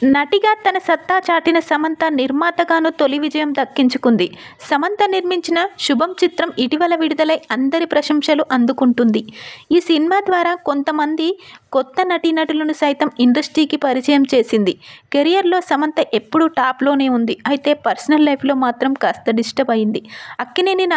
నటిగా తన సత్తా చాటిన సమంత నిర్మాతగాను తొలి విజయం దక్కించుకుంది. సమంత నిర్మించిన శుభం చిత్రం ఇటీవల విడుదలై అందరి ప్రశంసలు అందుకుంటుంది. ఈ సినిమా ద్వారా కొంతమంది కొత్త నటీనటులను సైతం ఇండస్ట్రీకి పరిచయం చేసింది. కెరియర్లో సమంత ఎప్పుడూ టాప్లోనే ఉంది. అయితే పర్సనల్ లైఫ్లో మాత్రం కాస్త డిస్టర్బ్ అయింది. అక్కినేని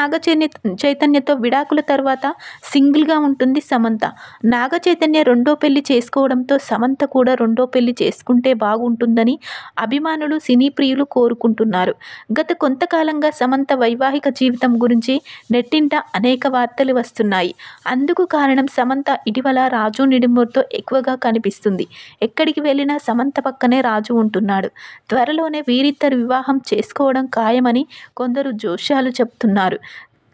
చైతన్యతో విడాకుల తర్వాత సింగిల్గా ఉంటుంది సమంత. నాగ చైతన్య రెండో పెళ్లి చేసుకోవడంతో సమంత కూడా రెండో పెళ్లి చేసుకుంటే బాగుంటుందని అభిమానులు, సినీ ప్రియులు కోరుకుంటున్నారు. గత కొంతకాలంగా సమంత వైవాహిక జీవితం గురించి నెట్టింట అనేక వార్తలు వస్తున్నాయి. అందుకు కారణం సమంత ఇటీవల రాజు నిడుంబూర్తో ఎక్కువగా కనిపిస్తుంది. ఎక్కడికి వెళ్ళినా సమంత పక్కనే రాజు ఉంటున్నాడు. త్వరలోనే వీరిద్దరు వివాహం చేసుకోవడం ఖాయమని కొందరు జోస్యాలు చెబుతున్నారు.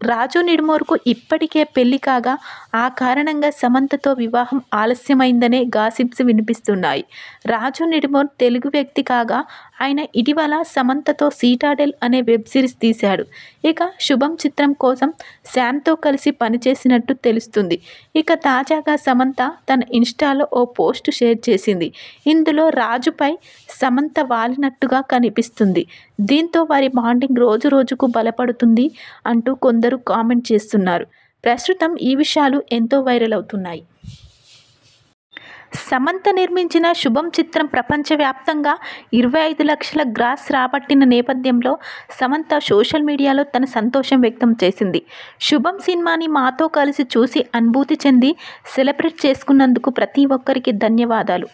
రాజు నిడుంబూర్కు ఇప్పటికే పెళ్లి కాగా ఆ కారణంగా సమంతతో వివాహం ఆలస్యమైందనే గాసిప్స్ వినిపిస్తున్నాయి. రాజు నిడుంబూర్ తెలుగు వ్యక్తి కాగా ఆయన ఇటీవల సమంతతో సీటాడెల్ అనే వెబ్ సిరీస్ తీశాడు. ఇక శుభం చిత్రం కోసం శామ్తో కలిసి పనిచేసినట్టు తెలుస్తుంది. ఇక తాజాగా సమంత తన ఇన్స్టాలో ఓ పోస్ట్ షేర్ చేసింది. ఇందులో రాజుపై సమంత వాలినట్టుగా కనిపిస్తుంది. దీంతో వారి బాండింగ్ రోజు రోజుకు బలపడుతుంది అంటూ కొందరు కామెంట్ చేస్తున్నారు. ప్రస్తుతం ఈ విషయాలు ఎంతో వైరల్ అవుతున్నాయి. సమంత నిర్మించిన శుభం చిత్రం ప్రపంచవ్యాప్తంగా 25 లక్షల గ్రాస్ రాబట్టిన నేపథ్యంలో సమంత సోషల్ మీడియాలో తన సంతోషం వ్యక్తం చేసింది. శుభం సినిమాని మాతో కలిసి చూసి అనుభూతి చెంది సెలబ్రేట్ చేసుకున్నందుకు ప్రతి ఒక్కరికి ధన్యవాదాలు.